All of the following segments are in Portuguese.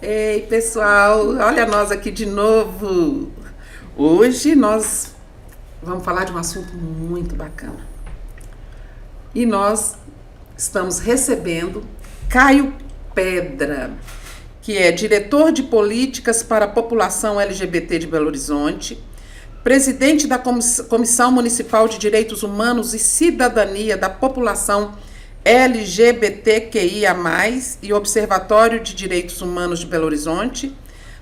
Ei, pessoal, olha nós aqui de novo. Hoje nós vamos falar de um assunto muito bacana. E nós estamos recebendo Caio Pedra, que é diretor de políticas para a população LGBT de Belo Horizonte, presidente da Comissão Municipal de Direitos Humanos e Cidadania da População LGBTQIA+, e Observatório de Direitos Humanos de Belo Horizonte,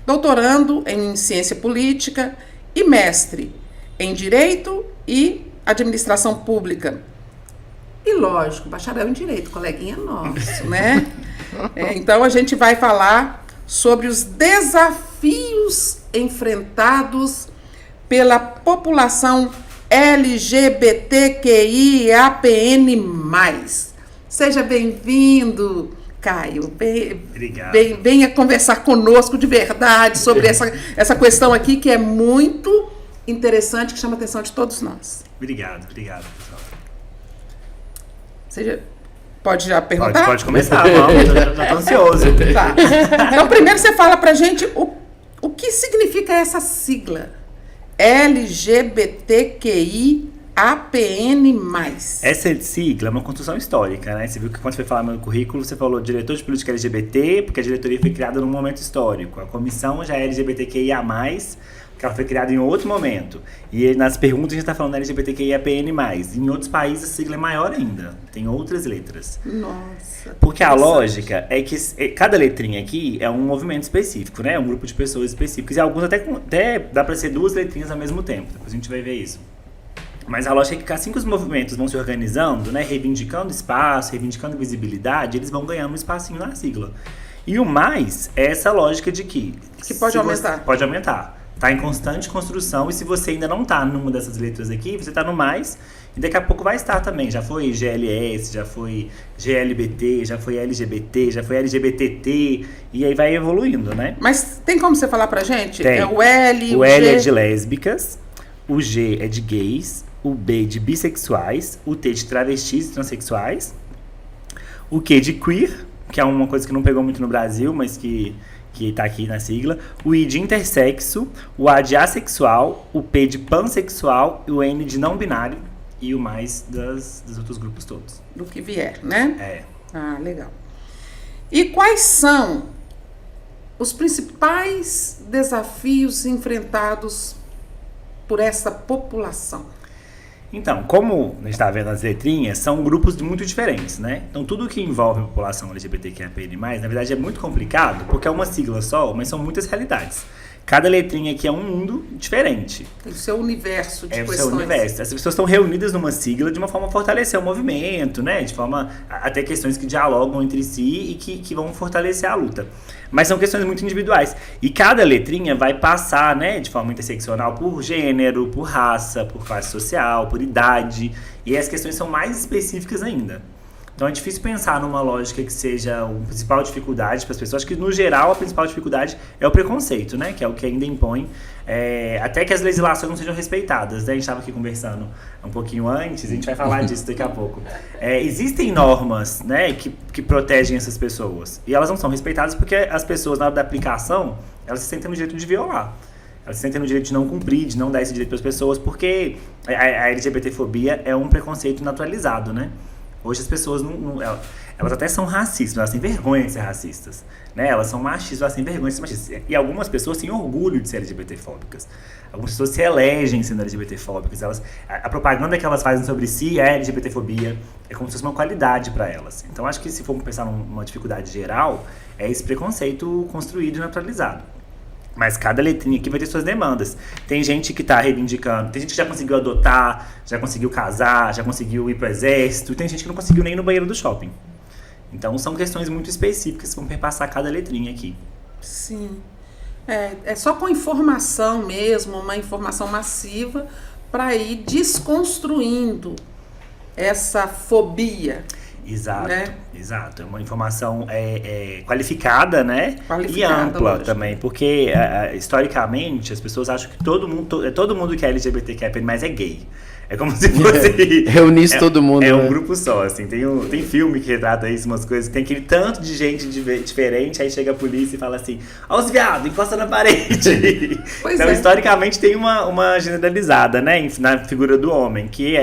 doutorando em Ciência Política e mestre em Direito e Administração Pública. E, lógico, bacharel em Direito, coleguinha nosso, né? Então, a gente vai falar sobre os desafios enfrentados pela população LGBTQIAPN+. Seja bem-vindo, Caio. Obrigado. Venha conversar conosco de verdade sobre essa questão aqui, que é muito interessante, que chama a atenção de todos nós. Obrigado, pessoal. Você pode já perguntar? Pode começar, vamos, já tô ansioso. Tá. Então, primeiro você fala pra gente o que significa essa sigla, LGBTQIAPN+. Essa sigla é uma construção histórica, né? Você viu que quando você foi falar no meu currículo, você falou diretor de política LGBT, porque a diretoria foi criada num momento histórico. A comissão já é LGBTQIA+, porque ela foi criada em outro momento. E nas perguntas a gente está falando LGBTQIAPN+. Em outros países a sigla é maior ainda, tem outras letras. Nossa. Porque a lógica é que cada letrinha aqui é um movimento específico, né? Um grupo de pessoas específicas. E alguns até dá para ser duas letrinhas ao mesmo tempo. Depois a gente vai ver isso. Mas a lógica é que assim que os movimentos vão se organizando, né, reivindicando espaço, reivindicando visibilidade, eles vão ganhando um espacinho na sigla. E o mais é essa lógica de que pode aumentar. Pode aumentar. Está em constante construção, e se você ainda não está numa dessas letras aqui, você está no mais, e daqui a pouco vai estar também. Já foi GLS, já foi GLBT, já foi LGBT, já foi LGBTT, e aí vai evoluindo, né? Mas tem como você falar pra gente? Tem. É o L, o L G... é de lésbicas, o G é de gays, o B de bissexuais, o T de travestis e transexuais, o Q de queer, que é uma coisa que não pegou muito no Brasil, mas que tá aqui na sigla, o I de intersexo, o A de assexual, o P de pansexual, o N de não binário e o mais dos outros grupos todos. Do que vier, né? É. Ah, legal. E quais são os principais desafios enfrentados por essa população? Então, como a gente está vendo as letrinhas, são grupos muito diferentes, né? Então, tudo que envolve a população LGBTQIA+, na verdade, é muito complicado, porque é uma sigla só, mas são muitas realidades. Cada letrinha aqui é um mundo diferente. Tem o seu universo de questões. É o seu universo. As pessoas estão reunidas numa sigla de uma forma a fortalecer o movimento, né? De forma até questões que dialogam entre si e que vão fortalecer a luta. Mas são questões muito individuais. E cada letrinha vai passar, né, de forma interseccional por gênero, por raça, por classe social, por idade. E as questões são mais específicas ainda. Então é difícil pensar numa lógica que seja a principal dificuldade para as pessoas. Acho que, no geral, a principal dificuldade é o preconceito, né? Que é o que ainda impõe, até que as legislações não sejam respeitadas, né? A gente estava aqui conversando um pouquinho antes, a gente vai falar disso daqui a pouco. Existem normas, né, que protegem essas pessoas, e elas não são respeitadas porque as pessoas, na hora da aplicação, elas se sentem no direito de violar. Elas se sentem no direito de não cumprir, de não dar esse direito para as pessoas, porque a LGBTfobia é um preconceito naturalizado, né? Hoje as pessoas elas até são racistas, elas têm vergonha de ser racistas, né? Elas são machistas, elas têm vergonha de ser machistas. E algumas pessoas têm orgulho de ser LGBTfóbicas. Algumas pessoas se elegem sendo LGBTfóbicas. A propaganda que elas fazem sobre si é LGBTfobia, é como se fosse uma qualidade para elas. Então acho que, se for pensar numa dificuldade geral, é esse preconceito construído e naturalizado. Mas cada letrinha aqui vai ter suas demandas. Tem gente que está reivindicando, tem gente que já conseguiu adotar, já conseguiu casar, já conseguiu ir pro exército, e tem gente que não conseguiu nem ir no banheiro do shopping. Então são questões muito específicas que vão perpassar cada letrinha aqui. Sim. É só com informação mesmo, uma informação massiva, para ir desconstruindo essa fobia. Exato, né? Exato. É uma informação qualificada, né? E ampla, lógico, também, porque historicamente as pessoas acham que todo mundo que é LGBTQIA+, é gay. É como se fosse... Reunisse todo mundo. É um né? grupo só, assim. Tem filme que retrata isso, umas coisas. Tem aquele tanto de gente diferente, aí chega a polícia e fala assim, ó os viados, encosta na parede. Pois Então, é. historicamente, tem uma generalizada, né? Na figura do homem, que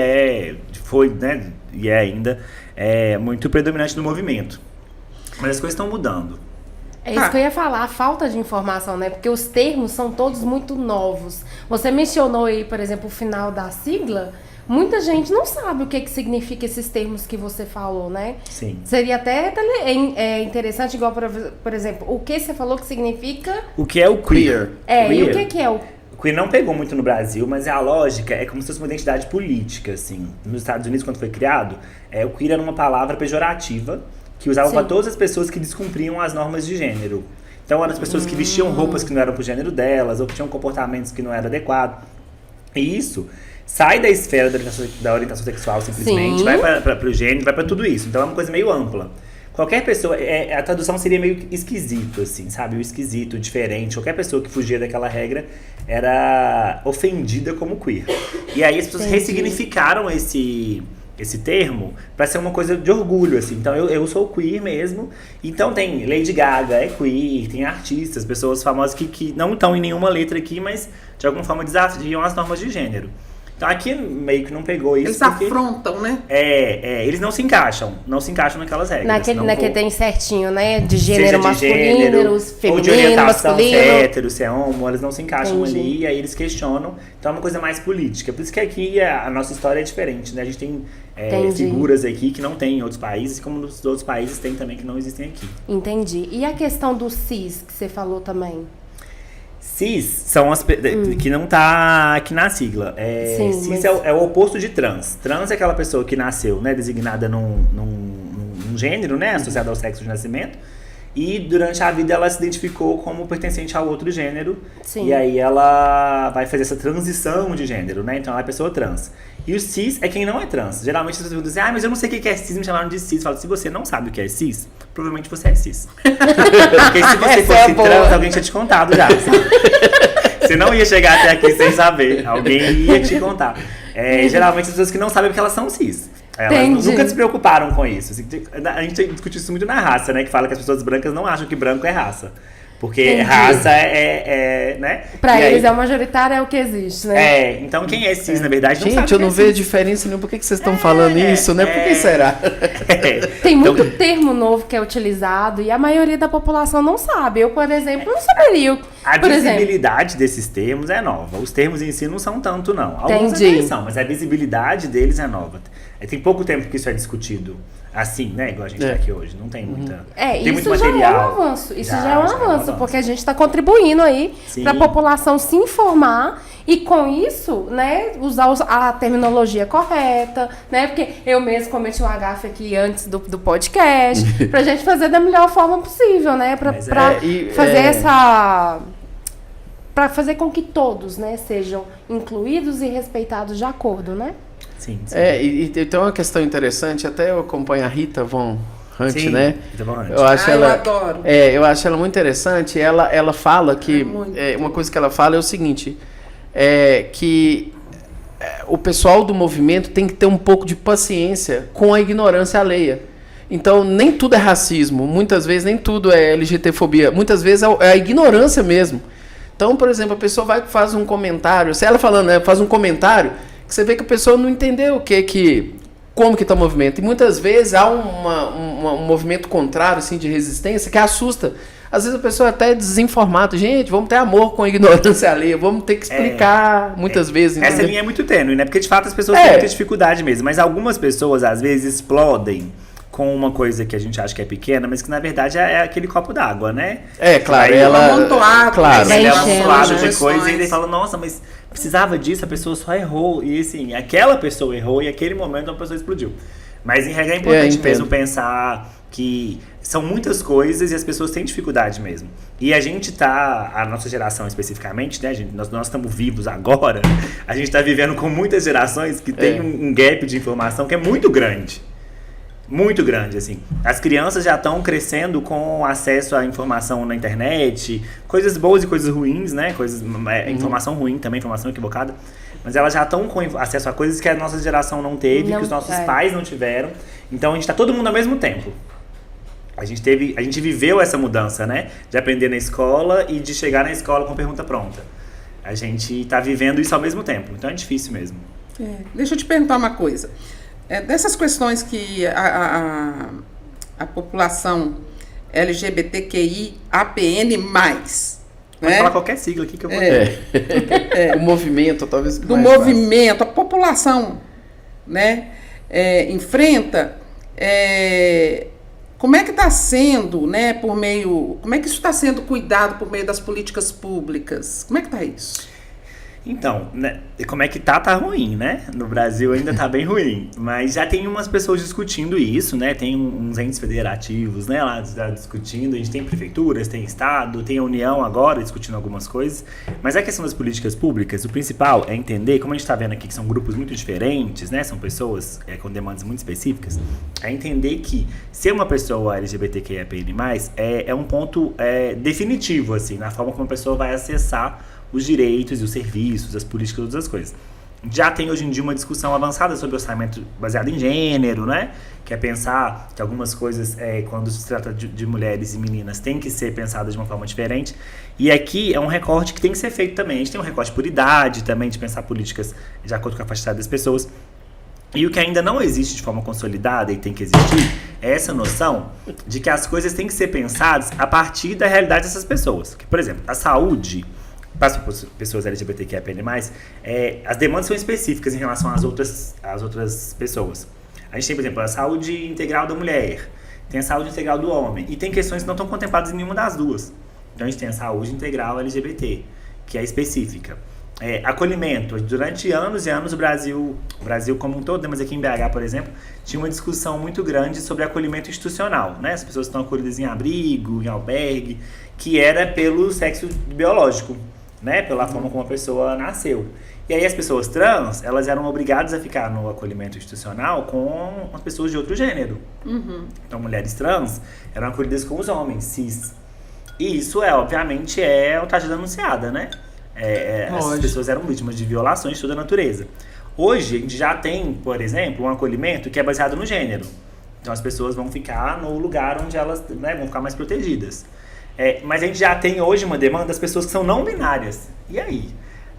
foi, né? E é ainda muito predominante no movimento. Mas as coisas estão mudando. É isso que eu ia falar, a falta de informação, né? Porque os termos são todos muito novos. Você mencionou aí, por exemplo, o final da sigla. Muita gente não sabe o que significa esses termos que você falou, né? Sim. Seria até interessante, igual, por exemplo, o que você falou que significa... O que é o queer? E o que é o... O queer não pegou muito no Brasil, mas a lógica é como se fosse uma identidade política, assim. Nos Estados Unidos, quando foi criado, o queer era uma palavra pejorativa que usavam para todas as pessoas que descumpriam as normas de gênero. Então, eram as pessoas que vestiam roupas que não eram pro gênero delas, ou que tinham comportamentos que não eram adequados. E isso sai da esfera da orientação sexual, simplesmente, Sim. vai para o gênero, vai para tudo isso. Então, é uma coisa meio ampla. Qualquer pessoa, a tradução seria meio esquisito, assim, sabe? O esquisito, o diferente. Qualquer pessoa que fugia daquela regra era ofendida como queer. E aí as pessoas ressignificaram esse termo pra ser uma coisa de orgulho, assim. Então eu sou queer mesmo. Então tem Lady Gaga, é queer, tem artistas, pessoas famosas que não estão em nenhuma letra aqui, mas de alguma forma desafiam as normas de gênero. Então aqui meio que não pegou isso. Eles afrontam, né? Eles não se encaixam naquelas regras. Naquele tem certinho, né? De gênero de masculino, gênero, feminino, ou de orientação, masculino. se é hétero, se é homo, eles não se encaixam Entendi. ali, e aí eles questionam. Então é uma coisa mais política. Por isso que aqui a nossa história é diferente, né? A gente tem figuras aqui que não tem em outros países, como nos outros países tem também que não existem aqui. Entendi. E a questão do cis, que você falou também? Cis são as que não tá aqui na sigla. Sim, cis mas... é o oposto de trans. Trans é aquela pessoa que nasceu, né, designada num gênero, né, associado ao sexo de nascimento. E durante a vida ela se identificou como pertencente ao outro gênero. Sim. E aí ela vai fazer essa transição de gênero, né? Então ela é pessoa trans. E o cis é quem não é trans. Geralmente as pessoas perguntam assim, mas eu não sei o que é cis, me chamaram de cis. Eu falo, se você não sabe o que é cis, provavelmente você é cis. Porque se você fosse trans, alguém tinha te contado já. Você não ia chegar até aqui sem saber. Alguém ia te contar. Geralmente as pessoas que não sabem porque elas são cis. Elas nunca se preocuparam com isso. A gente discute isso muito na raça, né? Que fala que as pessoas brancas não acham que branco é raça. Porque raça né? Pra eles é o majoritário, é o que existe, né? Então quem é cis, na verdade, não sabe. Gente, eu não vejo diferença nenhuma. Por que vocês estão falando isso, né? Por que será? Tem muito termo novo que é utilizado e a maioria da população não sabe. Eu, por exemplo, não saberia. A visibilidade desses termos é nova. Os termos em si não são tanto, não. Alguns até são, mas a visibilidade deles é nova. Tem pouco tempo que isso é discutido assim, né? Igual a gente tá aqui hoje. Não tem muita. Tem isso muito material. Já é um avanço. Isso já é um avanço, porque a gente está contribuindo aí para a população se informar e com isso, né, usar a terminologia correta, né? Porque eu mesmo cometi um agafe aqui antes do podcast, pra gente fazer da melhor forma possível, né? Pra fazer para fazer com que todos, né, sejam incluídos e respeitados de acordo, né? Sim. E tem uma questão interessante, até eu acompanho a Rita Von Hunt, né? Rita Von Hunt. Eu adoro. Eu acho ela muito interessante. Ela fala que uma coisa que ela fala é o seguinte, que o pessoal do movimento tem que ter um pouco de paciência com a ignorância alheia. Então, nem tudo é racismo, muitas vezes nem tudo é LGBTfobia, muitas vezes é a ignorância mesmo. Então, por exemplo, a pessoa vai e faz um comentário, se ela falando, né, faz um comentário, que você vê que a pessoa não entendeu como que está o movimento. E muitas vezes há um movimento contrário, assim, de resistência, que assusta. Às vezes a pessoa é até desinformada. Gente, vamos ter amor com a ignorância alheia, vamos ter que explicar muitas vezes. Essa linha é muito tênue, né? Porque de fato as pessoas têm muita dificuldade mesmo. Mas algumas pessoas, às vezes, explodem com uma coisa que a gente acha que é pequena, mas que na verdade é aquele copo d'água, né? Claro, ela amontoado, claro. Ela é amontoado de questões. coisa e ele fala, nossa, mas precisava disso, a pessoa só errou. E assim, aquela pessoa errou e aquele momento uma pessoa explodiu. Mas em regra é importante mesmo pensar que são muitas coisas e as pessoas têm dificuldade mesmo. E a nossa geração especificamente, né, gente, nós estamos vivos agora, a gente está vivendo com muitas gerações que tem um gap de informação que é muito grande. muito grande, assim. As crianças já estão crescendo com acesso à informação na internet, coisas boas e coisas ruins, né? Informação ruim também, informação equivocada. Mas elas já estão com acesso a coisas que a nossa geração não teve, que os nossos pais não tiveram. Então a gente está todo mundo ao mesmo tempo. A gente viveu essa mudança, né? De aprender na escola e de chegar na escola com pergunta pronta. A gente está vivendo isso ao mesmo tempo. Então é difícil mesmo. Deixa eu te perguntar uma coisa. Dessas questões que a população LGBTQI, APN+, Pode falar qualquer sigla aqui que eu vou O movimento, talvez. Do movimento, a população, né, enfrenta. Como é que está sendo, né, como é que isso está sendo cuidado por meio das políticas públicas? Como é que está isso? Então, né, como é que tá ruim, né? No Brasil ainda tá bem ruim. Mas já tem umas pessoas discutindo isso, né? Tem uns entes federativos, né, lá discutindo. A gente tem prefeituras, tem estado, tem a União agora discutindo algumas coisas. Mas a questão das políticas públicas, o principal é entender, como a gente tá vendo aqui, que são grupos muito diferentes, né? São pessoas com demandas muito específicas. É entender que ser uma pessoa LGBTQIAPN+, é um ponto definitivo, assim, na forma como a pessoa vai acessar os direitos e os serviços, as políticas, todas as coisas. Já tem hoje em dia uma discussão avançada sobre orçamento baseado em gênero, né? Que é pensar que algumas coisas, quando se trata de mulheres e meninas, tem que ser pensadas de uma forma diferente. E aqui é um recorte que tem que ser feito também. A gente tem um recorte por idade também, de pensar políticas de acordo com a faixa das pessoas. E o que ainda não existe de forma consolidada e tem que existir é essa noção de que as coisas têm que ser pensadas a partir da realidade dessas pessoas. Por exemplo, a saúde para as pessoas LGBTQIAPN+, as demandas são específicas em relação às outras pessoas. A gente tem, por exemplo, a saúde integral da mulher, tem a saúde integral do homem, e tem questões que não estão contempladas em nenhuma das duas. Então a gente tem a saúde integral LGBT, que é específica. Acolhimento. Durante anos e anos o Brasil como um todo, mas aqui em BH, por exemplo, tinha uma discussão muito grande sobre acolhimento institucional, né? As pessoas estão acolhidas em abrigo, em albergue, que era pelo sexo biológico, né, pela forma como a pessoa nasceu. E aí as pessoas trans, elas eram obrigadas a ficar no acolhimento institucional com as pessoas de outro gênero. Então, mulheres trans eram acolhidas com os homens cis. E isso obviamente, uma tragédia anunciada, né? Essas pessoas eram vítimas de violações de toda a natureza. Hoje, a gente já tem, por exemplo, um acolhimento que é baseado no gênero. Então, as pessoas vão ficar no lugar onde elas, né, vão ficar mais protegidas. Mas a gente já tem hoje uma demanda das pessoas que são não binárias. E aí?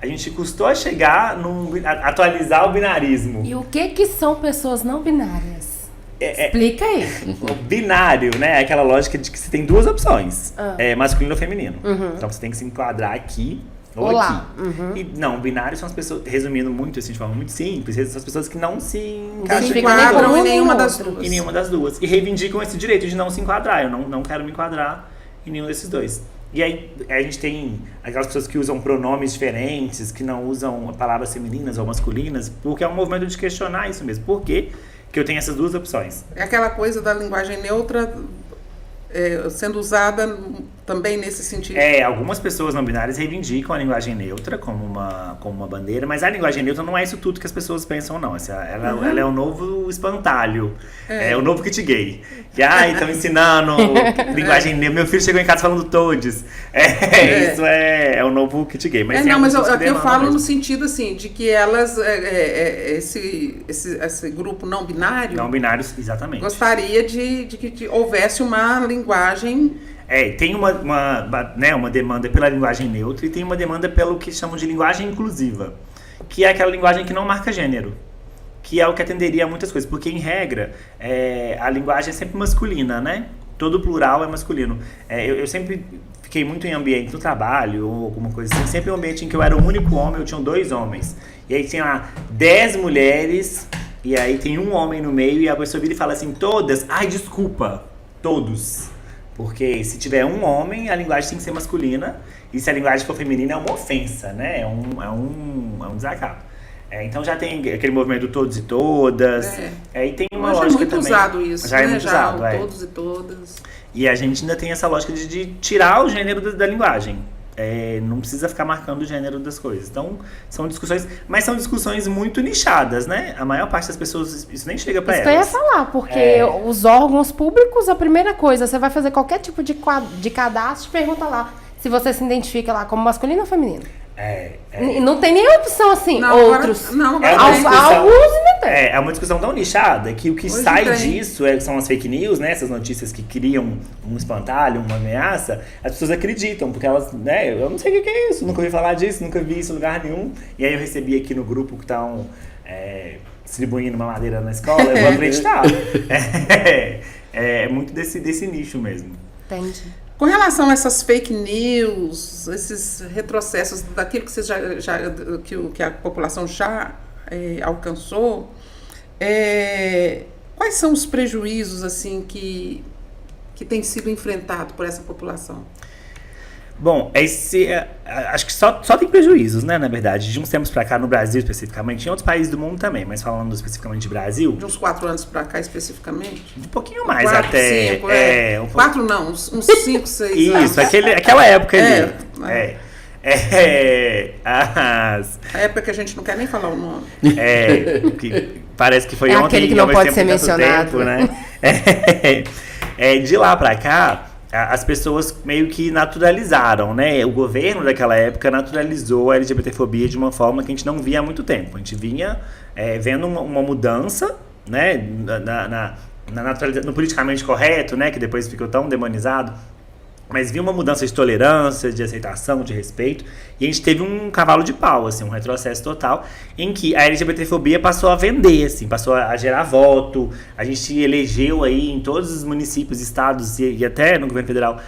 A gente custou a chegar a atualizar o binarismo. E o que são pessoas não binárias? Explica aí. O binário, né? É aquela lógica de que você tem duas opções. Masculino ou feminino. Então você tem que se enquadrar aqui ou aqui. E não, binário são as pessoas, resumindo muito assim, de forma muito simples, são as pessoas que não se enquadram em nenhuma das duas. Em nenhuma das duas. E reivindicam esse direito de não se enquadrar. Eu não quero me enquadrar em nenhum desses dois. E aí a gente tem aquelas pessoas que usam pronomes diferentes, que não usam palavras femininas ou masculinas, porque é um movimento de questionar isso mesmo. Por que eu tenho essas duas opções? É aquela coisa da linguagem neutra sendo usada também nesse sentido. Algumas pessoas não binárias reivindicam a linguagem neutra como uma bandeira, mas a linguagem neutra não é isso tudo que as pessoas pensam, não. Ela é o novo espantalho, é o novo kit gay. Que, estão ensinando linguagem neutra. Meu filho chegou em casa falando todes. Isso é o novo kit gay. Mas eu falo no sentido, assim, de que elas, esse grupo não binário... Não binários, exatamente. Gostaria de que houvesse uma linguagem... Tem uma demanda pela linguagem neutra e tem uma demanda pelo que chamam de linguagem inclusiva, que é aquela linguagem que não marca gênero, que é o que atenderia a muitas coisas, porque em regra a linguagem é sempre masculina, né? Todo plural é masculino. Eu sempre fiquei muito em ambiente no trabalho ou alguma coisa assim, sempre um ambiente em que eu era o único homem, eu tinha 2 homens, e aí tinha lá 10 mulheres e aí tem um homem no meio e a pessoa vira e fala assim, todas, desculpa, todos. Porque se tiver um homem, a linguagem tem que ser masculina. E se a linguagem for feminina, é uma ofensa, né? É um desacato. Então já tem aquele movimento do todos e todas. E tem uma lógica também. Já é muito usado isso, já é muito usado, todos e todas. E a gente ainda tem essa lógica de tirar o gênero da linguagem. não precisa ficar marcando o gênero das coisas. Então, são discussões, mas são discussões muito nichadas, né? A maior parte das pessoas, isso nem chega pra elas. Isso que eu ia falar, porque os órgãos públicos, a primeira coisa, você vai fazer qualquer tipo de cadastro, pergunta lá se você se identifica lá como masculino ou feminino. Não tem nem opção assim, outros. Alguns ainda tem. É uma discussão tão nichada que o que hoje sai disso são as fake news, né? Essas notícias que criam um espantalho, uma ameaça. As pessoas acreditam, porque elas, né? Eu não sei o que é isso, nunca ouvi falar disso, nunca vi isso em lugar nenhum. E aí eu recebi aqui no grupo que estão distribuindo uma madeira na escola, eu vou acreditar. É muito desse nicho mesmo. Entendi. Com relação a essas fake news, esses retrocessos daquilo que você que a população já alcançou, quais são os prejuízos assim que têm sido enfrentados por essa população? Bom, acho que só tem prejuízos, né, na verdade. De uns tempos pra cá, no Brasil especificamente, em outros países do mundo também, mas falando especificamente de Brasil... De uns 4 anos pra cá especificamente? Um pouquinho mais 4, até. 5, 4 não, uns 5, 6 anos. Isso, aquela época ali. A época que a gente não quer nem falar o nome. Que parece que foi ontem. Aquele que não pode ser mencionado. Tempo, né? De lá pra cá... As pessoas meio que naturalizaram, né? O governo daquela época naturalizou a LGBTfobia de uma forma que a gente não via há muito tempo. A gente vinha vendo uma mudança, né? No politicamente correto, né? Que depois ficou tão demonizado. Mas viu uma mudança de tolerância, de aceitação, de respeito. E a gente teve um cavalo de pau, assim, um retrocesso total, em que a LGBTfobia passou a vender, assim, passou a gerar voto. A gente elegeu aí em todos os municípios, estados e até no governo federal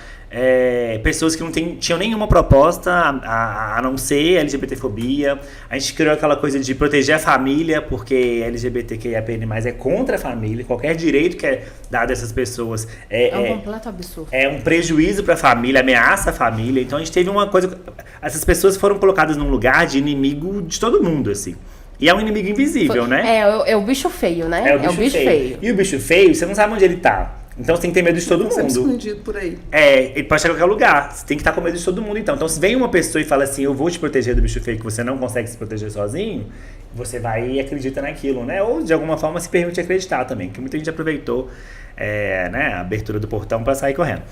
pessoas que não tinham nenhuma proposta a não ser LGBTfobia. A gente criou aquela coisa de proteger a família, porque LGBTQIAPN+, é contra a família. Qualquer direito que é dado a essas pessoas um completo absurdo. É um prejuízo para a família, ameaça a família. Então a gente teve uma coisa... Essas pessoas foram colocadas num lugar de inimigo de todo mundo, assim. E é um inimigo invisível, né? É o bicho feio, né? É o bicho feio. E o bicho feio, você não sabe onde ele tá. Então você tem que ter medo de todo mundo. Sempre escondido por aí. Ele pode estar em qualquer lugar. Você tem que estar com medo de todo mundo, então. Então se vem uma pessoa e fala assim, eu vou te proteger do bicho feio, que você não consegue se proteger sozinho, você vai e acredita naquilo, né? Ou de alguma forma se permite acreditar também, que muita gente aproveitou a abertura do portão para sair correndo.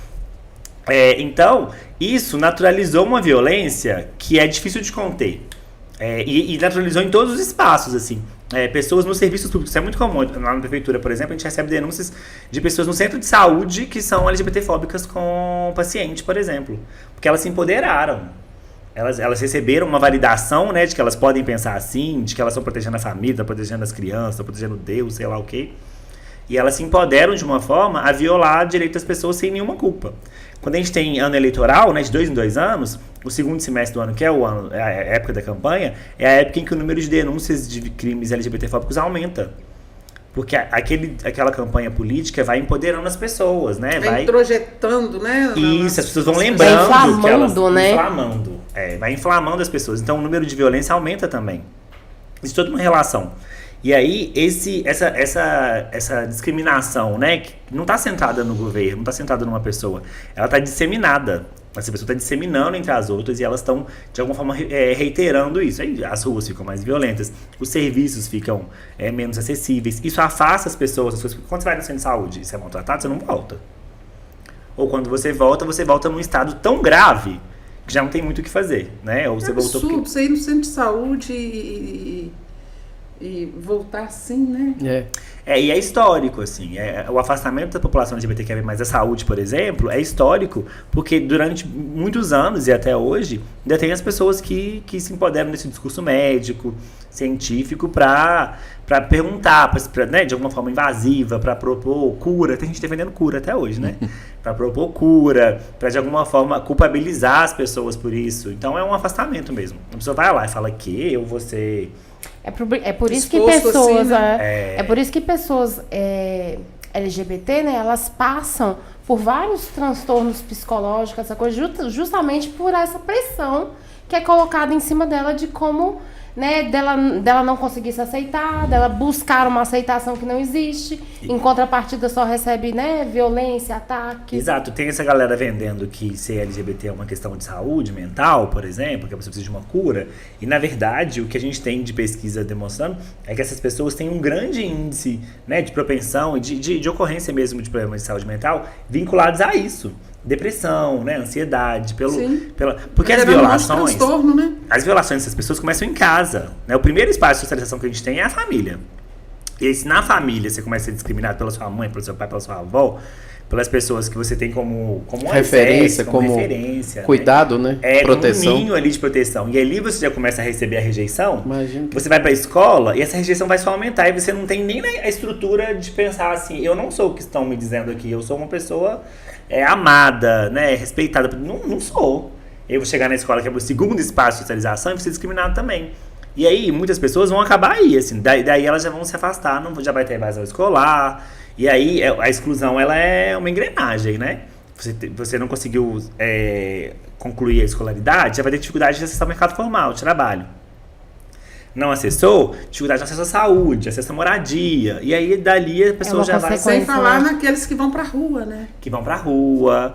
Então, isso naturalizou uma violência que é difícil de conter. E naturalizou em todos os espaços, assim. Pessoas nos serviços públicos, isso é muito comum. Lá na prefeitura, por exemplo, a gente recebe denúncias de pessoas no centro de saúde que são LGBTfóbicas com o paciente, por exemplo. Porque elas se empoderaram. Elas receberam uma validação, né, de que elas podem pensar assim, de que elas estão protegendo a família, estão protegendo as crianças, estão protegendo Deus, sei lá o quê. E elas se empoderam de uma forma a violar o direito das pessoas sem nenhuma culpa. Quando a gente tem ano eleitoral, né, de 2 em 2 anos, o segundo semestre do ano, que é a época da campanha, é a época em que o número de denúncias de crimes LGBTfóbicos aumenta. Porque aquela campanha política vai empoderando as pessoas, né? Vai introjetando, né? Isso, as pessoas vão lembrando. Vai inflamando, né? Inflamando. Vai inflamando as pessoas. Então o número de violência aumenta também. Existe toda uma relação. E aí, essa discriminação, né, que não está centrada no governo, não está centrada numa pessoa, ela está disseminada. Essa pessoa está disseminando entre as outras e elas estão, de alguma forma, reiterando isso. Aí as ruas ficam mais violentas, os serviços ficam menos acessíveis. Isso afasta as pessoas. Quando você vai no centro de saúde e você é maltratado, você não volta. Ou quando você volta num estado tão grave que já não tem muito o que fazer, né? Ou você voltou absurdo, você ir no centro de saúde e voltar assim, né? E é histórico, assim. O afastamento da população LGBTQIA+, da saúde, por exemplo, é histórico, porque durante muitos anos e até hoje, ainda tem as pessoas que se empoderam desse discurso médico, científico, para perguntar, né, de alguma forma invasiva, para propor cura. Tem gente defendendo cura até hoje, né? Para propor cura, para de alguma forma culpabilizar as pessoas por isso. Então é um afastamento mesmo. A pessoa vai lá e fala que eu vou ser... É por isso que pessoas, assim, né? É por isso que pessoas LGBT, né, elas passam por vários transtornos psicológicos, essa coisa, justamente por essa pressão que é colocada em cima dela de como né, dela não conseguir se aceitar, dela buscar uma aceitação que não existe, em contrapartida só recebe, né, violência, ataque. Exato, tem essa galera vendendo que ser LGBT é uma questão de saúde mental, por exemplo, que a pessoa precisa de uma cura, e na verdade o que a gente tem de pesquisa demonstrando é que essas pessoas têm um grande índice, né, de propensão e de ocorrência mesmo de problemas de saúde mental vinculados a isso. Depressão, né, ansiedade, porque as violações, transtorno, né? as violações dessas pessoas começam em casa, né? O primeiro espaço de socialização que a gente tem é a família. E aí, se na família você começa a ser discriminado pela sua mãe, pelo seu pai, pela sua avó, pelas pessoas que você tem como referência, como referência, cuidado, né? Proteção. Um ninho ali de proteção. E ali você já começa a receber a rejeição. Imagina. Você vai pra escola e essa rejeição vai só aumentar. E você não tem nem a estrutura de pensar assim, eu não sou o que estão me dizendo aqui, eu sou uma pessoa amada, né, respeitada. Não sou. Eu vou chegar na escola, que é o segundo espaço de socialização, e vou ser discriminado também. E aí, muitas pessoas vão acabar aí, assim, daí elas já vão se afastar, já vai ter evasão escolar. E aí, a exclusão, ela é uma engrenagem, né? Você não conseguiu concluir a escolaridade, já vai ter dificuldade de acessar o mercado formal, de trabalho. Não acessou, dificuldade de acesso à saúde, acesso à moradia. E aí, dali, a pessoa já vai... Sem falar naqueles que vão pra rua, né? Que vão pra rua,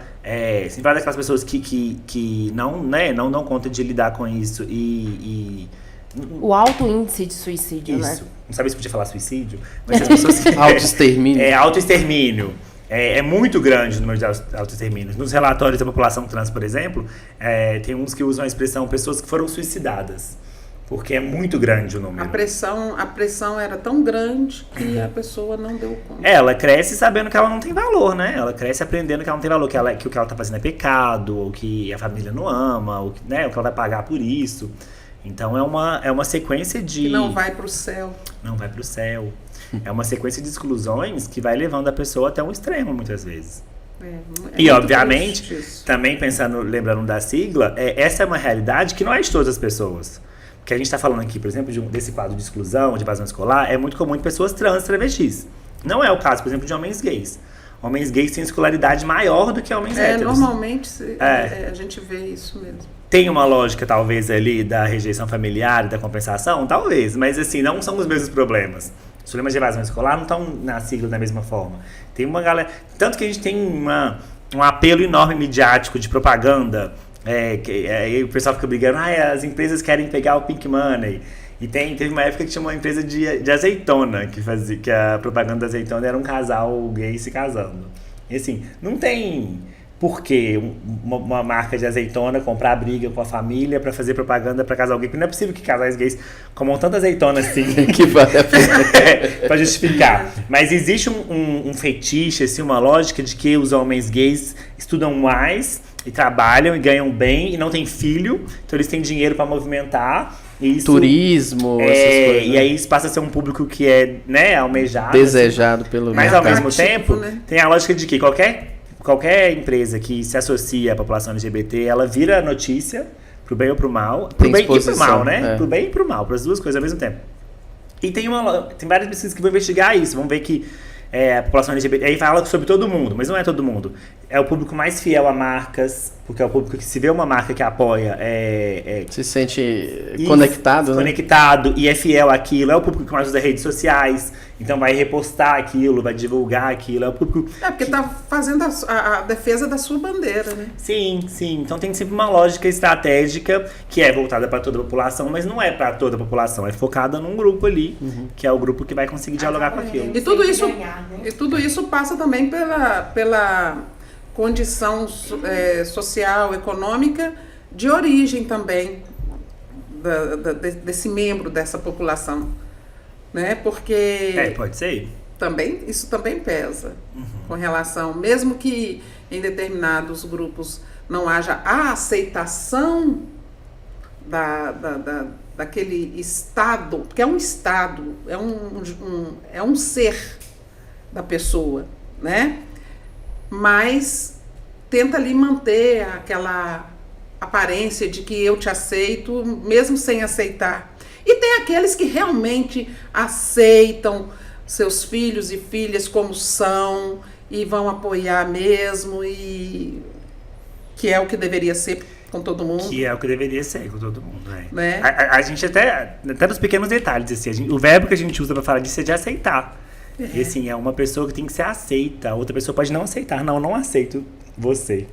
sem falar daquelas pessoas que não dão conta de lidar com isso o alto índice de suicídio, isso. né? Não sabia se podia falar suicídio, mas as pessoas... Autoextermínio. Autoextermínio. É muito grande o número de autoextermínios. Nos relatórios da população trans, por exemplo, tem uns que usam a expressão pessoas que foram suicidadas. Porque é muito grande o número. A pressão era tão grande que a pessoa não deu conta. Ela cresce sabendo que ela não tem valor, né? Ela cresce aprendendo que ela não tem valor, que o que ela tá fazendo é pecado, ou que a família não ama, ou que, né, o que ela vai pagar por isso. Então é uma sequência de... Que não vai pro céu. Não vai pro céu. É uma sequência de exclusões que vai levando a pessoa até um extremo, muitas vezes. E, obviamente, também lembrando da sigla, essa é uma realidade que não é de todas as pessoas. Que a gente está falando aqui, por exemplo, desse quadro de exclusão, de evasão escolar, é muito comum em pessoas trans, travestis. Não é o caso, por exemplo, de homens gays. Homens gays têm escolaridade maior do que homens héteros. Normalmente a gente vê isso mesmo. Tem uma lógica, talvez, ali da rejeição familiar e da compensação? Talvez, mas assim, não são os mesmos problemas. Os problemas de evasão escolar não estão na sigla da mesma forma. Tem uma galera... Tanto que a gente tem um apelo enorme midiático de propaganda. O pessoal fica brigando, as empresas querem pegar o Pink Money. E teve uma época que tinha uma empresa de azeitona, que a propaganda da azeitona era um casal gay se casando. E assim, não tem por que uma marca de azeitona comprar briga com a família pra fazer propaganda pra casal gay. Porque não é possível que casais gays comam tanta azeitona assim. Que vale a pena. Pra justificar. Mas existe um fetiche, assim, uma lógica de que os homens gays estudam mais e trabalham e ganham bem e não têm filho, então eles têm dinheiro para movimentar. Isso, turismo, essas coisas. E aí isso passa a ser um público que é, né, almejado. Desejado assim, pelo mas ao mesmo tempo, né? Tem a lógica de que qualquer empresa que se associa à população LGBT, ela vira notícia, pro bem ou pro mal. Pro bem e pro mal, né? Pro bem e pro mal, para as duas coisas ao mesmo tempo. E tem várias pesquisas que vão investigar isso, vão ver que a população LGBT, aí fala sobre todo mundo, mas não é todo mundo. É o público mais fiel a marcas, porque é o público que se vê uma marca que apoia, se sente conectado, né? Conectado e é fiel àquilo. É o público que mais usa redes sociais, então vai repostar aquilo, vai divulgar aquilo. É o público porque tá fazendo a defesa da sua bandeira, né? Sim. Então tem sempre uma lógica estratégica que é voltada para toda a população, mas não é para toda a população, é focada num grupo ali, que é o grupo que vai conseguir dialogar com aquilo. E tudo isso passa também pela condição social, econômica, de origem também desse membro dessa população, né? Porque pode ser. Isso também pesa com relação, mesmo que em determinados grupos não haja a aceitação daquele estado, porque é um estado, é um ser da pessoa, né? Mas tenta ali manter aquela aparência de que eu te aceito, mesmo sem aceitar. E tem aqueles que realmente aceitam seus filhos e filhas como são e vão apoiar mesmo. E que é o que deveria ser com todo mundo. Que é o que deveria ser com todo mundo, né? A gente até nos pequenos detalhes, assim, o verbo que a gente usa pra falar disso é de aceitar. E assim, é uma pessoa que tem que ser aceita. A outra pessoa pode não aceitar. Não aceito você.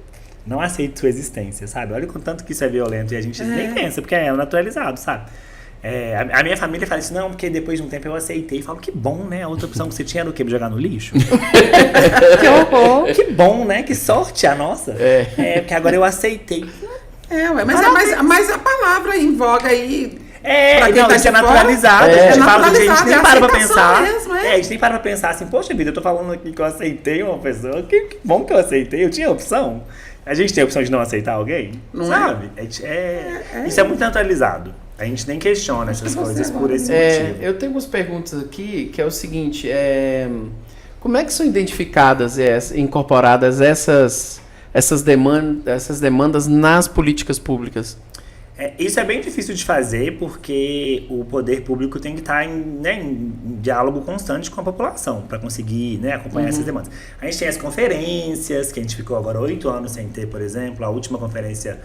Não aceito sua existência, sabe? Olha o quanto que isso é violento e a gente nem pensa, porque é naturalizado, sabe? A minha família fala isso, não, porque depois de um tempo eu aceitei. E falo, que bom, né? A outra opção que você tinha era o quê? Jogar no lixo? Que horror! Que bom, né? Que sorte a nossa. Porque agora eu aceitei. Mas a palavra em voga aí... isso é naturalizado. A gente nem para pra pensar. Mesmo, a gente nem para pra pensar assim, poxa vida, eu tô falando aqui que eu aceitei uma pessoa. Que bom que eu aceitei, eu tinha opção. A gente tem a opção de não aceitar alguém? Não sabe? Isso é muito naturalizado. A gente nem questiona essas coisas por esse motivo. Eu tenho umas perguntas aqui, que é o seguinte, como é que são identificadas, incorporadas essas demandas nas políticas públicas? Isso é bem difícil de fazer porque o poder público tem que estar em diálogo constante com a população para conseguir, né, acompanhar essas demandas. A gente tem as conferências, que a gente ficou agora 8 anos sem ter, por exemplo. A última conferência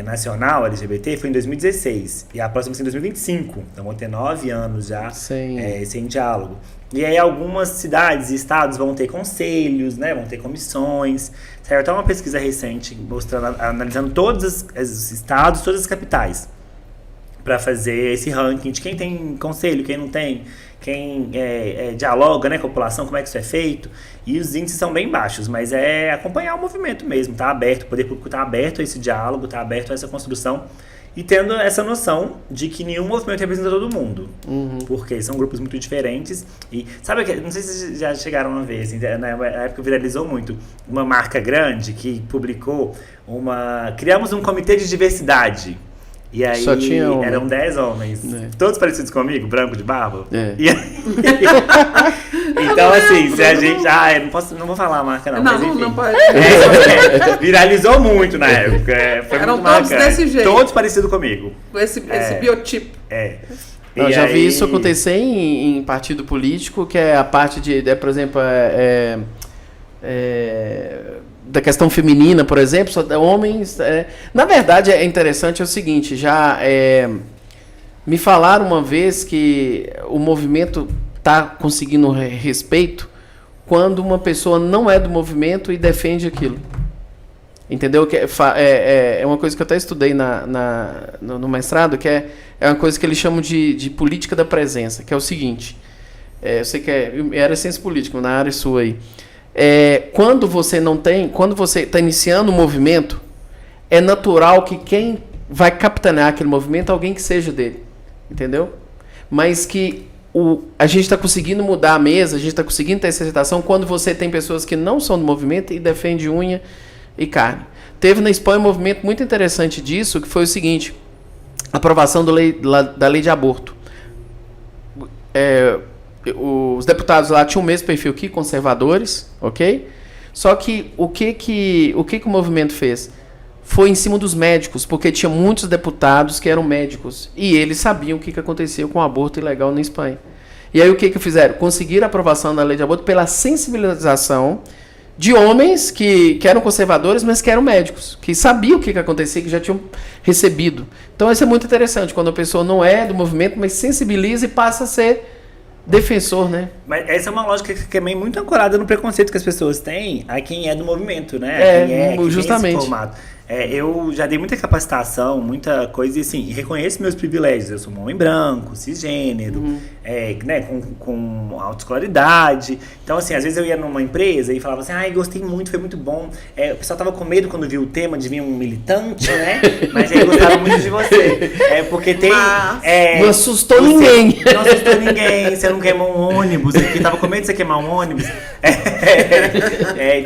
nacional LGBT foi em 2016 e a próxima vai ser em 2025. Então vão ter 9 anos já sem diálogo. E aí algumas cidades e estados vão ter conselhos, né, vão ter comissões. Saiu até uma pesquisa recente mostrando, analisando todos os estados, todas as capitais, para fazer esse ranking de quem tem conselho, quem não tem, quem dialoga, né, com a população, como é que isso é feito. E os índices são bem baixos, mas é acompanhar o movimento mesmo, tá aberto, o poder público está aberto a esse diálogo, está aberto a essa construção. E tendo essa noção de que nenhum movimento representa todo mundo. Porque são grupos muito diferentes. E sabe, não sei se vocês já chegaram uma vez, na época viralizou muito, uma marca grande que publicou criamos um comitê de diversidade. E aí só tinha eram 10 homens, todos parecidos comigo, branco de barba. E aí, então assim, se a gente... não vou falar a marca não, mas enfim. Não pode. Viralizou muito na época. Foi eram muito todos marcante. desse jeito. Todos parecidos comigo. Com esse biotipo. Eu já vi isso acontecer em partido político, que é a parte por exemplo, da questão feminina, por exemplo, só homens... Na verdade, é interessante o seguinte, me falaram uma vez que o movimento está conseguindo respeito quando uma pessoa não é do movimento e defende aquilo. Entendeu? É uma coisa que eu até estudei no mestrado, que é uma coisa que eles chamam de política da presença, que é o seguinte, eu sei que era ciência política, na área sua aí, quando você está iniciando um movimento, é natural que quem vai capitanear aquele movimento é alguém que seja dele, entendeu? Mas que a gente está conseguindo mudar a mesa, a gente está conseguindo ter essa aceitação quando você tem pessoas que não são do movimento e defendem unha e carne. Teve na Espanha um movimento muito interessante disso, que foi o seguinte, a aprovação da lei de aborto. Os deputados lá tinham o mesmo perfil que conservadores, ok? Só que o que o movimento fez? Foi em cima dos médicos, porque tinha muitos deputados que eram médicos e eles sabiam o que acontecia com o aborto ilegal na Espanha. E aí o que fizeram? Conseguiram a aprovação da lei de aborto pela sensibilização de homens que eram conservadores, mas que eram médicos, que sabiam o que acontecia, que já tinham recebido. Então isso é muito interessante, quando a pessoa não é do movimento, mas sensibiliza e passa a ser defensor, né? Mas essa é uma lógica que também muito ancorada no preconceito que as pessoas têm a quem é do movimento, né? Quem justamente. Tem esse formato. Eu já dei muita capacitação, muita coisa, e assim, reconheço meus privilégios. Eu sou um homem branco, cisgênero, né, com autoescolaridade. Então, assim, às vezes eu ia numa empresa e falava assim, gostei muito, foi muito bom. O pessoal tava com medo quando viu o tema de vir um militante, né? Mas aí gostaram muito de você. Porque tem... não assustou ninguém. Não assustou ninguém, você não queimou um ônibus aqui, tava com medo de você queimar um ônibus.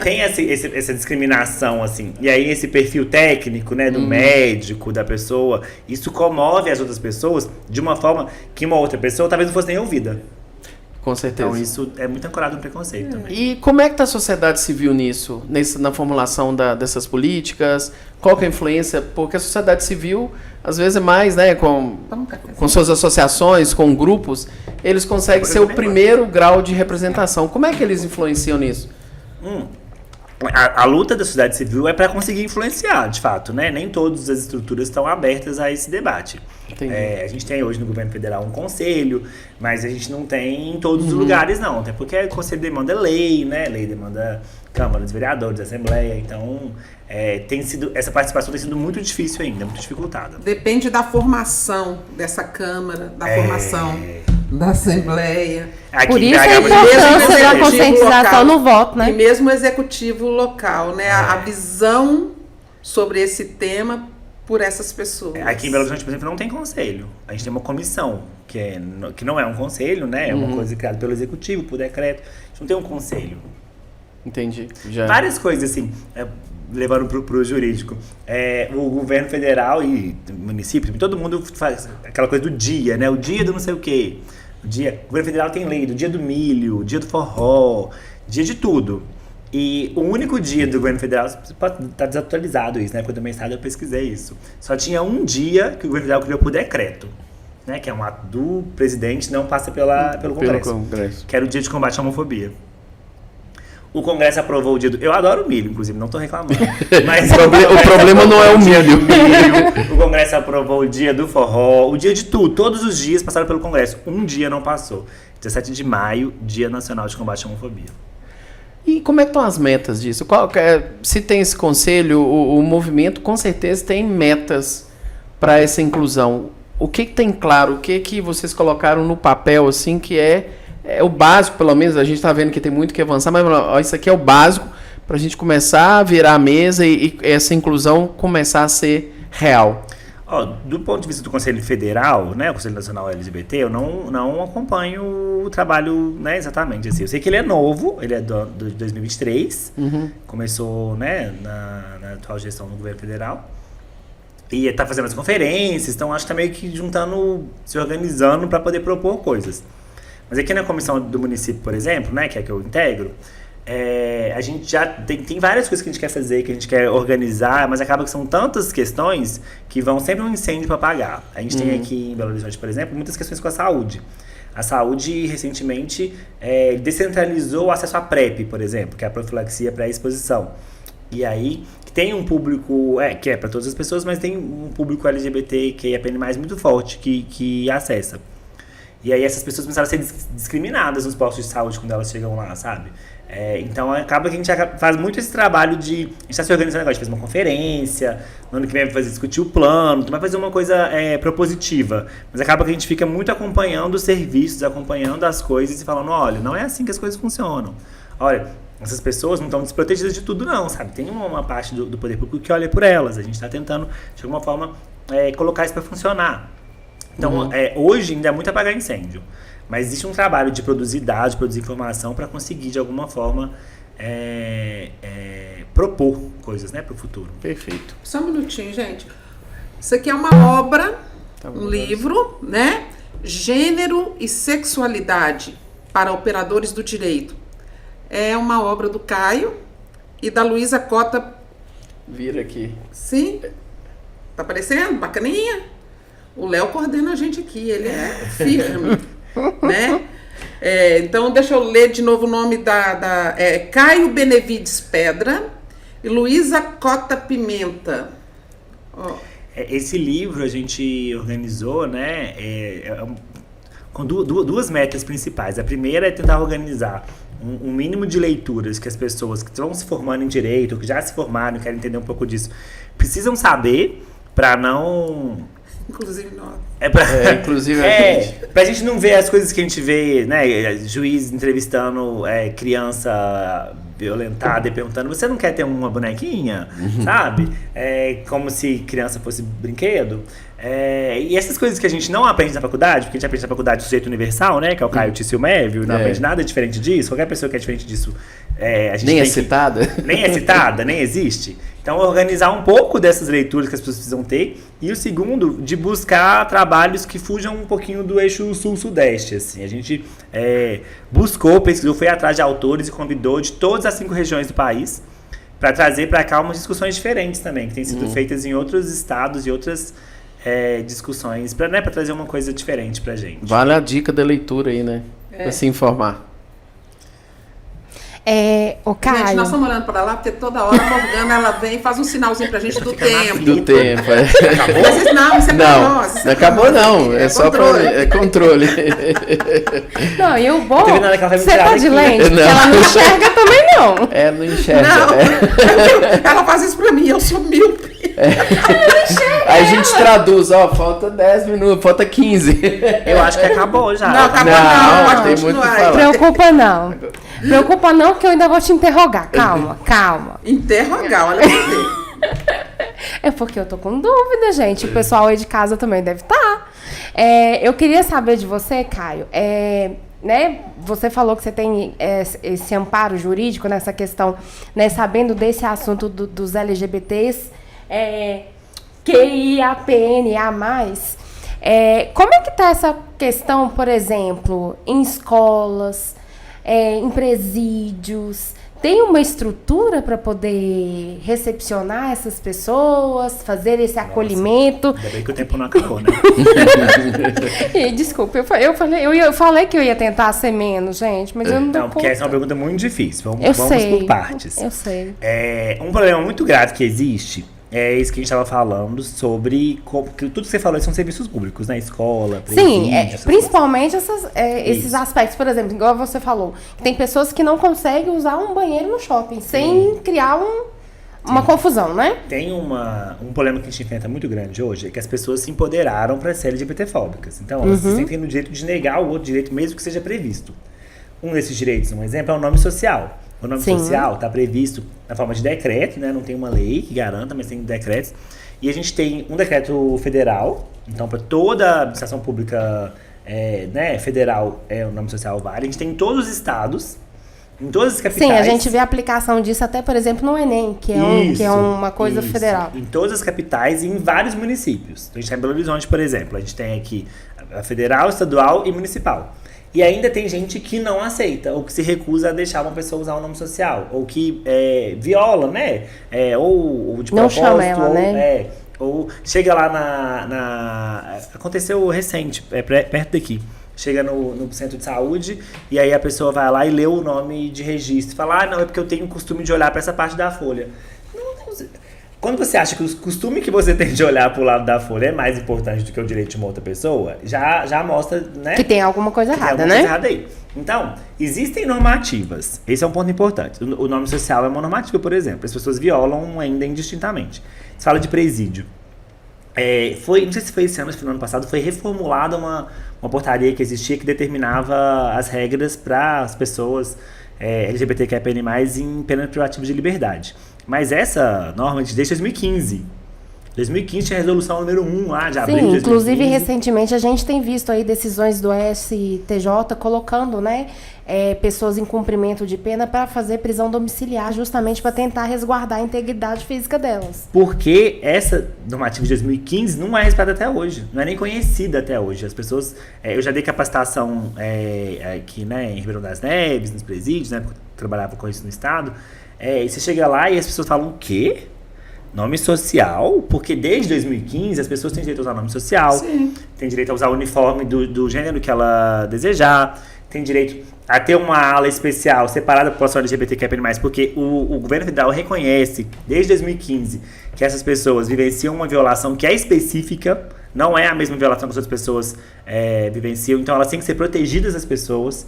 Tem essa discriminação, assim. E aí esse perfil técnico, né, do médico, da pessoa, isso comove as outras pessoas de uma forma que uma outra pessoa talvez não fosse nem ouvida. Com certeza. Então isso é muito ancorado no preconceito também. E como é que está a sociedade civil nisso? Na formulação dessas políticas? Qual que é a influência? Porque a sociedade civil, às vezes é mais, né, com suas associações, com grupos, eles conseguem ser o primeiro grau de representação. Como é que eles influenciam nisso? a luta da sociedade civil é para conseguir influenciar, de fato, né? Nem todas as estruturas estão abertas a esse debate. A gente tem hoje no governo federal um conselho, mas a gente não tem em todos os lugares, não. Até porque o conselho demanda lei, né? Lei demanda Câmara dos Vereadores, Assembleia. Então, essa participação tem sido muito difícil ainda, muito dificultada. Depende da formação dessa Câmara, da formação da Assembleia. Por isso a importância da conscientização no voto, né? E mesmo o executivo local, né? A visão sobre esse tema por essas pessoas. Aqui em Belo Horizonte, por exemplo, não tem conselho. A gente tem uma comissão, que não é um conselho, né? É uma coisa criada pelo executivo, por decreto. A gente não tem um conselho. Entendi. Várias coisas, assim, levando pro jurídico. O governo federal e município, todo mundo faz aquela coisa do dia, né? O dia do não sei o quê. O governo federal tem lei do dia do milho, dia do forró, dia de tudo. E o único dia do governo federal, tá desatualizado isso, né? Quando eu mestrado eu pesquisei isso. Só tinha um dia que o governo federal criou por decreto, né? Que é um ato do presidente, não passa pelo Congresso. Que era o dia de combate à homofobia. O Congresso aprovou o dia do... Eu adoro milho, inclusive, não tô reclamando. Mas o problema não é o milho. O Congresso aprovou o dia do forró, o dia de tudo. Todos os dias passaram pelo Congresso. Um dia não passou. 17 de maio, Dia Nacional de Combate à Homofobia. E como é que estão as metas disso? Se tem esse conselho, o movimento com certeza tem metas para essa inclusão. O que tem claro? O que vocês colocaram no papel, assim, que é o básico, pelo menos? A gente está vendo que tem muito que avançar, mas isso aqui é o básico para a gente começar a virar a mesa e essa inclusão começar a ser real. Do ponto de vista do Conselho Federal, né, o Conselho Nacional LGBT, eu não acompanho o trabalho, né, exatamente assim. Eu sei que ele é novo, ele é de 2023, começou, né, na atual gestão do governo federal, e está fazendo as conferências, então acho que está meio que se organizando para poder propor coisas. Mas aqui na comissão do município, por exemplo, né, que é que eu integro, a gente já tem várias coisas que a gente quer fazer, que a gente quer organizar, mas acaba que são tantas questões que vão sempre um incêndio para apagar. A gente tem aqui em Belo Horizonte, por exemplo, muitas questões com a saúde. A saúde, recentemente, descentralizou o acesso à PrEP, por exemplo, que é a profilaxia pré-exposição. E aí, tem um público, que é para todas as pessoas, mas tem um público LGBT, que é mais muito forte, que acessa. E aí essas pessoas começaram a ser discriminadas nos postos de saúde quando elas chegam lá, sabe? Então acaba que a gente faz muito esse trabalho de... A gente está se organizando agora, a gente fez uma conferência, no ano que vem vai discutir o plano, vai fazer uma coisa propositiva. Mas acaba que a gente fica muito acompanhando os serviços, acompanhando as coisas e falando, olha, não é assim que as coisas funcionam. Olha, essas pessoas não estão desprotegidas de tudo não, sabe? Tem uma parte do poder público que olha por elas. A gente está tentando, de alguma forma, colocar isso para funcionar. Então, hoje ainda é muito apagar incêndio. Mas existe um trabalho de produzir dados, de produzir informação para conseguir, de alguma forma, propor coisas, né, para o futuro. Perfeito. Só um minutinho, gente. Isso aqui é uma obra, um livro, né? Gênero e Sexualidade para Operadores do Direito. É uma obra do Caio e da Luísa Cota. Vira aqui. Sim. Tá aparecendo? Bacaninha. O Léo coordena a gente aqui, ele é firme, né? Então, deixa eu ler de novo o nome Caio Benevides Pedra e Luísa Cota Pimenta. Esse livro a gente organizou, né, com duas metas principais. A primeira é tentar organizar um mínimo de leituras que as pessoas que estão se formando em direito, ou que já se formaram e querem entender um pouco disso, precisam saber para não... Inclusive nós. Inclusive pra gente não ver as coisas que a gente vê, né? Juiz entrevistando criança violentada e perguntando, você não quer ter uma bonequinha? Sabe? Como se criança fosse brinquedo. E essas coisas que a gente não aprende na faculdade, porque a gente aprende na faculdade do sujeito universal, né? Que é o Caio Tício Mévio, não aprende nada diferente disso. Qualquer pessoa que é diferente disso, a gente nem é citada. Nem é citada, nem existe. Então, organizar um pouco dessas leituras que as pessoas precisam ter. E o segundo, de buscar trabalhos que fujam um pouquinho do eixo sul-sudeste. Assim. A gente buscou, pesquisou, foi atrás de autores e convidou de todas as 5 regiões do país para trazer para cá umas discussões diferentes também, que têm sido feitas em outros estados e outras discussões, para trazer uma coisa diferente para a gente. Vale a dica da leitura aí, né? Para se informar. Ô, Caio. Gente, nós estamos olhando para lá, porque toda hora a Morgana ela vem e faz um sinalzinho pra gente do tempo. Do tempo, Acabou? Mas isso é pra nós. Não acabou não, é só controle. É controle. Não, e o bom, Tô vendo ela que ela vai me você tirar tá daqui. de lente, Não. ela não enxerga também não. É, não enxerga. Não, ela faz isso pra mim, eu sou míope. Aí a gente traduz, falta 10 minutos, falta 15. Eu acho que acabou já. Não, acabou não, pode tem muito o que continuar. falar. Preocupa não. Preocupa não, que eu ainda vou te interrogar. Calma. Interrogar, olha pra ver. É porque eu tô com dúvida, gente. O pessoal aí de casa também deve estar. Eu queria saber de você, Caio. Né, você falou que você tem esse amparo jurídico nessa questão, né, sabendo desse assunto dos LGBTs, QIAPNA+. Como é que tá essa questão, por exemplo, em escolas, em presídios? Tem uma estrutura para poder recepcionar essas pessoas, fazer esse acolhimento? Ainda bem que o tempo não acabou, né? E, desculpa, eu falei que eu ia tentar ser menos, gente, mas eu não dou Não, porque conta. essa é uma pergunta muito difícil. Eu Vamos sei. por partes. Eu sei. Um problema muito grave que existe é isso que a gente estava falando sobre que tudo que você falou são serviços públicos, né? Escola, Sim, presídio, essas principalmente esses Isso. aspectos, por exemplo, igual você falou, tem pessoas que não conseguem usar um banheiro no shopping sem criar uma confusão, né? Tem um problema que a gente enfrenta muito grande hoje, é que as pessoas se empoderaram para ser LGBTfóbicas. Então, elas se sentem no direito de negar o outro direito, mesmo que seja previsto. Um desses direitos, um exemplo, é o nome social. O nome Sim. social está previsto na forma de decreto, né? Não tem uma lei que garanta, mas tem decretos. E a gente tem um decreto federal, então para toda a administração pública federal, o nome social vale. A gente tem em todos os estados, em todas as capitais. Sim, a gente vê a aplicação disso até, por exemplo, no Enem, que é uma coisa Isso. federal. Em todas as capitais e em vários municípios. Então, a gente tem em Belo Horizonte, por exemplo. A gente tem aqui a federal, estadual e municipal. E ainda tem gente que não aceita, ou que se recusa a deixar uma pessoa usar o nome social, ou que viola, né? Ou de Não propósito, chama ela, né? Ou chega lá aconteceu recente, perto daqui. Chega no centro de saúde e aí a pessoa vai lá e lê o nome de registro. Fala, não, é porque eu tenho o costume de olhar para essa parte da folha. Quando você acha que o costume que você tem de olhar para o lado da folha é mais importante do que o direito de uma outra pessoa, já mostra, né? Que tem alguma coisa errada, tem alguma né? coisa errada aí. Então, existem normativas. Esse é um ponto importante. O nome social é uma normativa, por exemplo. As pessoas violam ainda indistintamente. Você fala de presídio. Não sei se foi esse ano, se foi no ano passado, foi reformulada uma portaria que existia que determinava as regras para as pessoas LGBTQIA+, em pena privativa de liberdade. Mas essa norma desde 2015. 2015 tinha a resolução número 1 lá, de abril de 2015. Inclusive, recentemente, a gente tem visto aí decisões do STJ colocando, né, pessoas em cumprimento de pena para fazer prisão domiciliar, justamente para tentar resguardar a integridade física delas. Porque essa normativa de 2015 não é respeitada até hoje, não é nem conhecida até hoje. As pessoas, eu já dei capacitação aqui, né, em Ribeirão das Neves, nos presídios, né, porque eu trabalhava com isso no estado. E você chega lá e as pessoas falam, o quê? Nome social? Porque desde 2015 as pessoas têm direito a usar nome social, Sim. têm direito a usar o uniforme do gênero que ela desejar, tem direito a ter uma ala especial separada da população LGBTQIA+, porque o governo federal reconhece, desde 2015, que essas pessoas vivenciam uma violação que é específica, não é a mesma violação que as outras pessoas vivenciam, então elas têm que ser protegidas, as pessoas.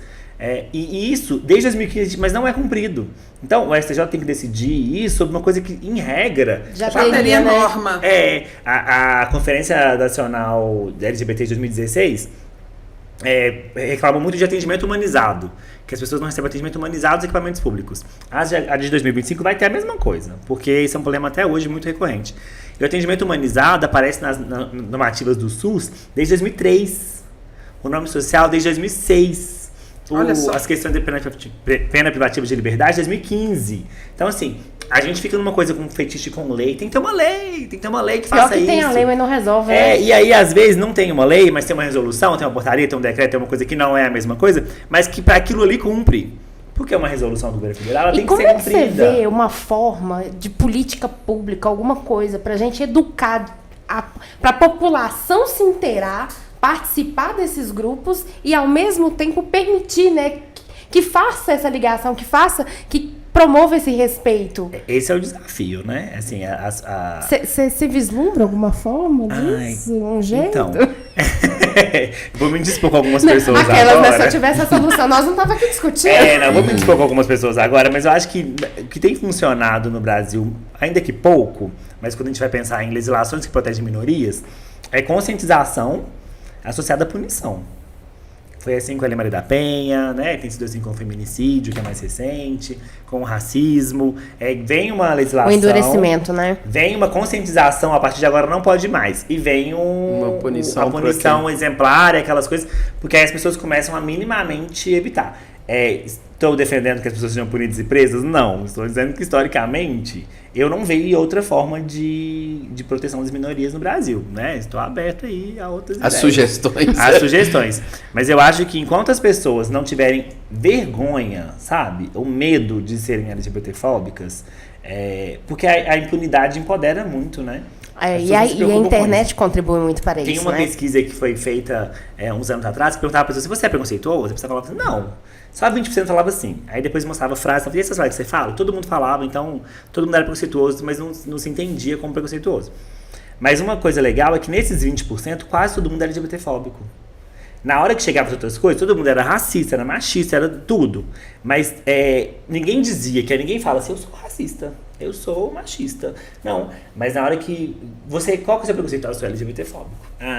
E isso desde 2015, mas não é cumprido. Então o STJ tem que decidir isso sobre uma coisa que, em regra, Já teria né? norma. A Conferência Nacional LGBT de 2016 reclama muito de atendimento humanizado, que as pessoas não recebem atendimento humanizado dos equipamentos públicos. A de 2025 vai ter a mesma coisa, porque esse é um problema até hoje muito recorrente. E o atendimento humanizado aparece nas normativas do SUS desde 2003, o nome social desde 2006. As questões de pena privativa de liberdade, 2015. Então, assim, a gente fica numa coisa com fetiche com lei. Tem que ter uma lei que faça isso. Pior que tem a lei, mas não resolve, né? E aí, às vezes, não tem uma lei, mas tem uma resolução, tem uma portaria, tem um decreto, tem uma coisa que não é a mesma coisa, mas que para aquilo ali cumpre. Porque é uma resolução do governo federal, ela tem que ser cumprida. E como é que você vê uma forma de política pública, alguma coisa, pra gente educar, pra população se inteirar, participar desses grupos e, ao mesmo tempo, permitir, né, que faça essa ligação, que promova esse respeito. Esse é o desafio, né? Assim, Você vislumbra alguma forma disso? Um jeito? Então, vou me dispor com algumas pessoas Aquelas, agora. Né, se eu tivesse a solução, nós não tava aqui discutindo. Não, vou me dispor com algumas pessoas agora, mas eu acho que o que tem funcionado no Brasil, ainda que pouco, mas quando a gente vai pensar em legislações que protegem minorias, é conscientização associada à punição. Foi assim com a Lei Maria da Penha, né? Tem sido assim com o feminicídio, que é mais recente, com o racismo. Vem uma legislação... O endurecimento, né? Vem uma conscientização, a partir de agora não pode mais. E vem uma punição exemplar, aquelas coisas, porque aí as pessoas começam a minimamente evitar. Estou defendendo que as pessoas sejam punidas e presas? Não. Estou dizendo que, historicamente, eu não vejo outra forma de proteção das minorias no Brasil, né? Estou aberto aí a outras ideias. As sugestões. Mas eu acho que enquanto as pessoas não tiverem vergonha, sabe? Ou medo de serem LGBTfóbicas, porque a impunidade empodera muito, né? E a internet contribui muito para isso, Tem uma pesquisa que foi feita uns anos atrás, que perguntava para a pessoa, se você é preconceituoso? A pessoa falava assim, não. Só 20% falava assim. Aí depois mostrava frases, e essas frases que você fala? Todo mundo falava, então todo mundo era preconceituoso, mas não se entendia como preconceituoso. Mas uma coisa legal é que nesses 20%, quase todo mundo era LGBTfóbico. Na hora que chegava as outras coisas, todo mundo era racista, era machista, era tudo. Mas ninguém dizia, ninguém fala assim, eu sou racista, eu sou machista. Não, mas na hora que qual que é o seu preconceito? Eu sou LGBTfóbico.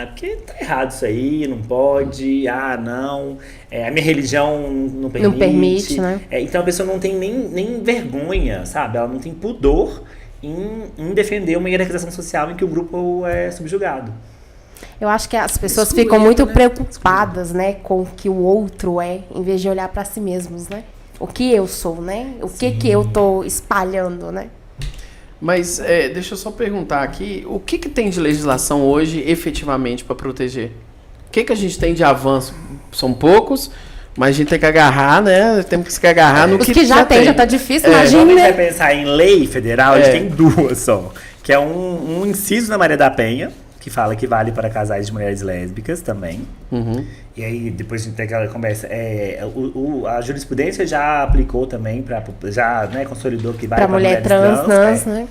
Porque tá errado isso aí, não pode, não, a minha religião não permite. Não permite, né? Então a pessoa não tem nem vergonha, sabe? Ela não tem pudor em defender uma hierarquização social em que o grupo é subjugado. Eu acho que as pessoas ficam muito preocupadas, né, com o que o outro é, em vez de olhar para si mesmos, né? O que eu sou, né? O que eu tô espalhando, né? Mas deixa eu só perguntar aqui, o que tem de legislação hoje efetivamente para proteger? O que a gente tem de avanço? São poucos, mas a gente tem que agarrar, né? Temos que se agarrar no que já tem. Já tá difícil, imagina. Quando a gente vai pensar em lei federal, a gente tem duas só. Que é um inciso na Maria da Penha, que fala que vale para casais de mulheres lésbicas também. Uhum. E aí, depois de ter aquela conversa, a jurisprudência já aplicou também, já consolidou que vale para mulher trans, né?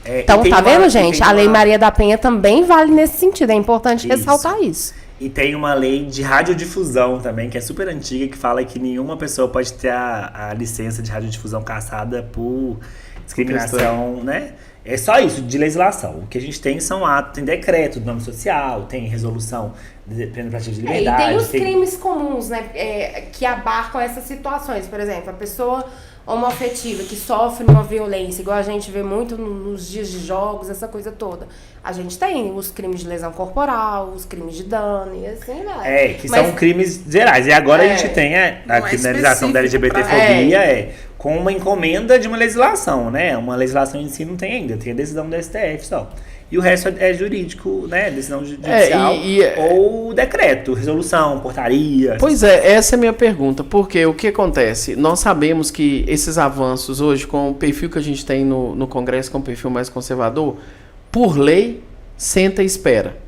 Então, tá vendo, gente? A Lei Maria da Penha também vale nesse sentido. É importante ressaltar isso. E tem uma lei de radiodifusão também, que é super antiga, que fala que nenhuma pessoa pode ter a licença de radiodifusão cassada por discriminação, né? É só isso, de legislação. O que a gente tem são atos, tem decreto do nome social, tem resolução de privativa de liberdade. E tem os crimes comuns, né, que abarcam essas situações. Por exemplo, a pessoa homoafetiva que sofre uma violência, igual a gente vê muito nos dias de jogos, essa coisa toda. A gente tem os crimes de lesão corporal, os crimes de dano e assim vai. São crimes gerais. E agora a gente tem a criminalização da LGBTfobia, com uma encomenda de uma legislação, né? Uma legislação em si não tem ainda, tem a decisão do STF só. E o resto é jurídico, né? Decisão judicial ou decreto, resolução, portaria. Pois essa é a minha pergunta. Porque o que acontece? Nós sabemos que esses avanços hoje, com o perfil que a gente tem no Congresso, com o perfil mais conservador, por lei, senta e espera.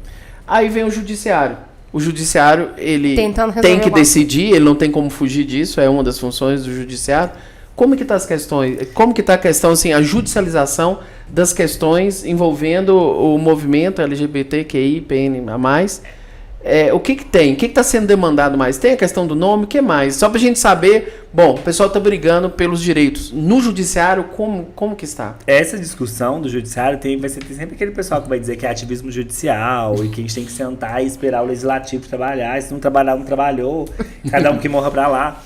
Aí vem o judiciário. O judiciário, ele tem que decidir, ele não tem como fugir disso, é uma das funções do judiciário. Como que tá as questões? Como que tá a questão, assim, a judicialização das questões envolvendo o movimento LGBTQI+, o que tem? O que está sendo demandado mais? Tem a questão do nome, o que mais? Só para a gente saber, bom, o pessoal está brigando pelos direitos. No judiciário, como que está? Essa discussão do judiciário vai ter sempre aquele pessoal que vai dizer que é ativismo judicial e que a gente tem que sentar e esperar o legislativo trabalhar. Se não trabalhar, não trabalhou. Cada um que morra para lá.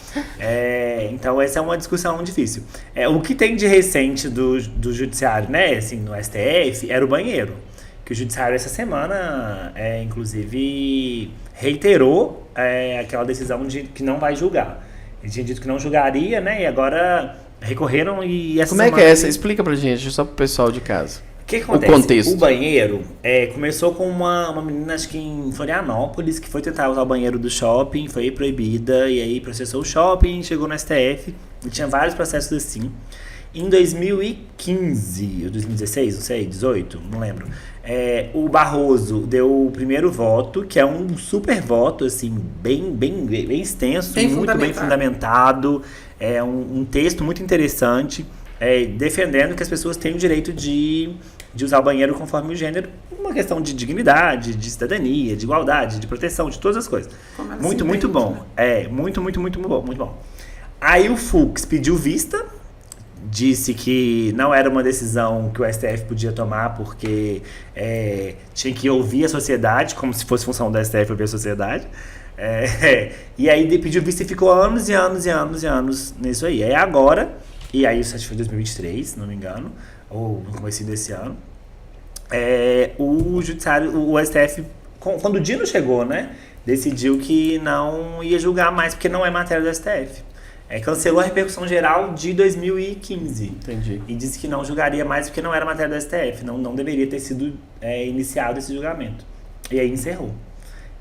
Então, essa é uma discussão difícil. O que tem de recente do judiciário, né, assim, no STF, era o banheiro. Que o judiciário essa semana, inclusive, reiterou aquela decisão de que não vai julgar. Ele tinha dito que não julgaria, né? E agora recorreram e essa semana... Como é que é essa? Explica pra gente, só pro pessoal de casa. O que acontece? O contexto. O banheiro começou com uma menina, acho que em Florianópolis, que foi tentar usar o banheiro do shopping, foi proibida, e aí processou o shopping, chegou no STF, e tinha vários processos assim. Em 2015, ou 2016, não sei, 18, não lembro. O Barroso deu o primeiro voto, que é um super voto, assim, bem extenso, muito bem fundamentado. É um texto muito interessante, defendendo que as pessoas têm o direito de usar o banheiro conforme o gênero, uma questão de dignidade, de cidadania, de igualdade, de proteção, de todas as coisas. Muito bom. Né? Muito bom. Aí o Fux pediu vista, disse que não era uma decisão que o STF podia tomar porque tinha que ouvir a sociedade, como se fosse função do STF ouvir a sociedade. E aí pediu vista e ficou anos e anos nisso aí. Aí agora, e aí isso acho que foi 2023, se não me engano, ou no começo desse ano, o judiciário, o STF, quando o Dino chegou, né, decidiu que não ia julgar mais porque não é matéria do STF. Cancelou a repercussão geral de 2015. Entendi. E disse que não julgaria mais porque não era matéria do STF. Não deveria ter sido iniciado esse julgamento. E aí encerrou.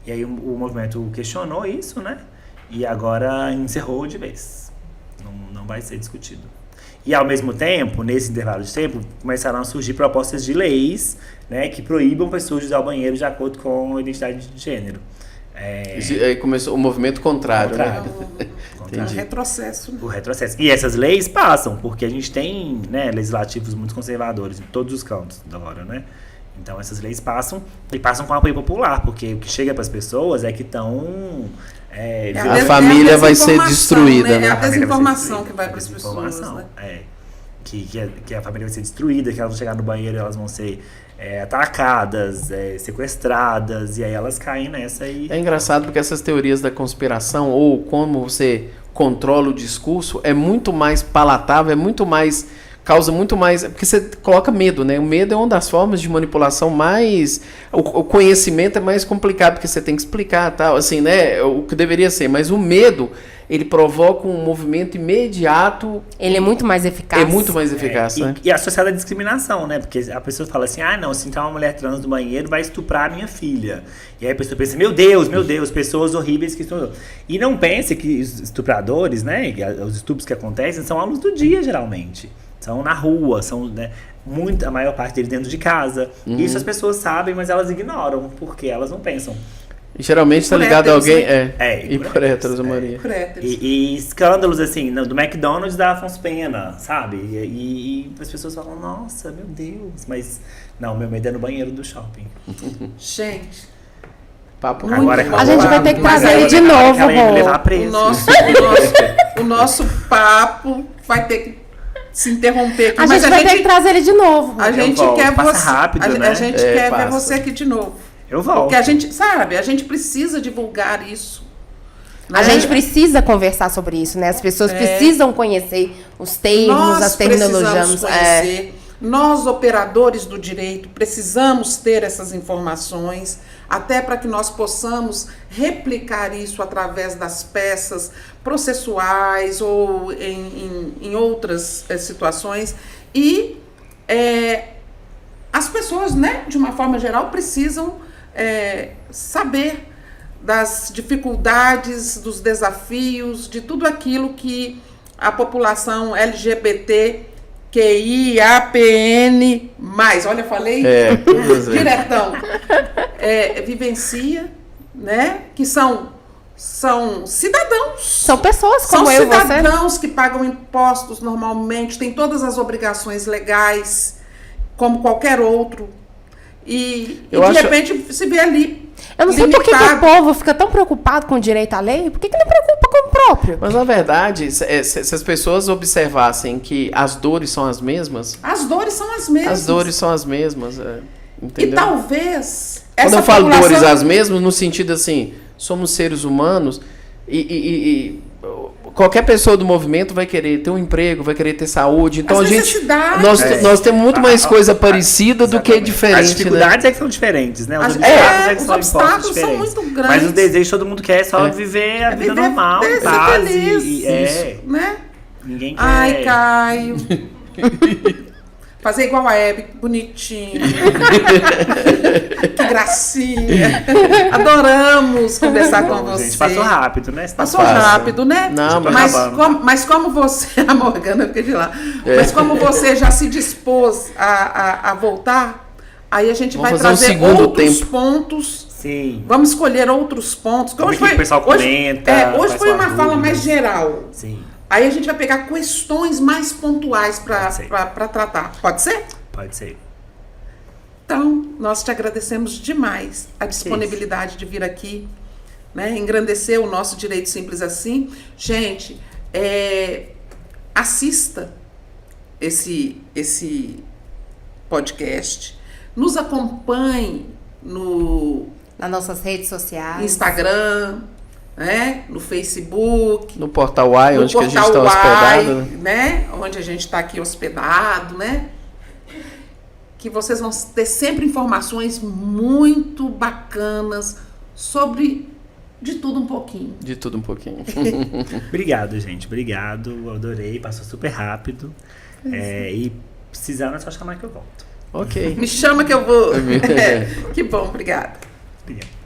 E aí o movimento questionou isso, né? E agora encerrou de vez. Não vai ser discutido. E ao mesmo tempo, nesse intervalo de tempo, começaram a surgir propostas de leis, né, que proíbam pessoas de usar o banheiro de acordo com a identidade de gênero. Aí começou o movimento contrário. Né? O retrocesso. Né? O retrocesso. E essas leis passam, porque a gente tem, né, legislativos muito conservadores em todos os cantos da hora, né? Então essas leis passam, e passam com apoio popular, porque o que chega para as pessoas é que estão... a família vai ser destruída, né? É a desinformação que vai para as pessoas, né? Que a família vai ser destruída, que elas vão chegar no banheiro e elas vão ser atacadas, sequestradas, e aí elas caem nessa e... É engraçado porque essas teorias da conspiração, ou como você controla o discurso, é muito mais palatável, causa muito mais... Porque você coloca medo, né? O medo é uma das formas de manipulação mais... O conhecimento é mais complicado, porque você tem que explicar, tal, assim, né? O que deveria ser. Mas o medo, ele provoca um movimento imediato. Ele é muito mais eficaz. É muito mais eficaz, né? E associado à discriminação, né? Porque a pessoa fala assim, não, se entrar uma mulher trans no banheiro, vai estuprar a minha filha. E aí a pessoa pensa, meu Deus, pessoas horríveis que estupram. E não pense que os estupradores, né? Os estupros que acontecem são à luz do dia, geralmente. São na rua, são, né, a maior parte deles dentro de casa. Isso as pessoas sabem, mas elas ignoram, porque elas não pensam. E geralmente está ligado a alguém... E por héteros, Maria. E escândalos, assim, do McDonald's da Afonso Pena, sabe? E as pessoas falam, nossa, meu Deus. Mas, não, meu medo é no banheiro do shopping. Gente... Papo agora, a gente vai ter que trazer ele de novo, o nosso papo vai ter que se interromper aqui. A gente vai ter que trazer ele de novo. A gente quer você rápido, né? A gente quer ver você aqui de novo. Eu volto. Porque a gente precisa divulgar isso. Né? A gente precisa conversar sobre isso, né? As pessoas precisam conhecer os termos, as terminologias. Nós, operadores do direito, precisamos ter essas informações, até para que nós possamos replicar isso através das peças processuais ou em outras situações. E as pessoas, né, de uma forma geral, precisam saber das dificuldades, dos desafios, de tudo aquilo que a população LGBT QIAPN+, olha, falei diretão, vivencia, né? Que são cidadãos. São pessoas como eu e você. São cidadãos que pagam impostos normalmente, têm todas as obrigações legais, como qualquer outro. E de repente se vê ali. Eu não sei por que o povo fica tão preocupado com o direito à lei, por que não preocupa com o próprio? Mas na verdade, se as pessoas observassem que as dores são as mesmas... As dores são as mesmas. As dores são as mesmas, entendeu? E talvez... Quando eu falo dores as mesmas, no sentido assim, somos seres humanos e qualquer pessoa do movimento vai querer ter um emprego, vai querer ter saúde. Então nós temos muito mais coisa parecida do que diferente. As dificuldades é que são diferentes, né? Os obstáculos são muito grandes. Mas o desejo todo mundo quer viver a vida normal, ser paz, feliz, né? Ninguém quer. Ai, Caio. fazer igual a Hebe, bonitinho. Que gracinha. Adoramos conversar com você. Gente, passou rápido, né? Passou rápido, né? Não, mas como você, a Morgana fica de lá, mas como você já se dispôs a voltar, aí a gente vai trazer outros pontos. Sim. Vamos escolher outros pontos. Hoje foi, o pessoal comenta. Hoje foi uma fala mais geral. Sim. Aí a gente vai pegar questões mais pontuais para tratar. Pode ser? Pode ser. Então, nós te agradecemos demais a disponibilidade de vir aqui, né? Engrandecer o nosso Direito Simples Assim. Gente, assista esse podcast, nos acompanhe nas nossas redes sociais, Instagram, né? No Facebook, no Portal Y, onde que a gente está hospedado, né? Onde a gente está aqui hospedado, né? Que vocês vão ter sempre informações muito bacanas sobre de tudo um pouquinho. De tudo um pouquinho. Obrigado, gente. Obrigado. Adorei. Passou super rápido. E precisando, é só chamar que eu volto. Ok. Me chama que eu vou. Que bom, obrigada. Obrigado.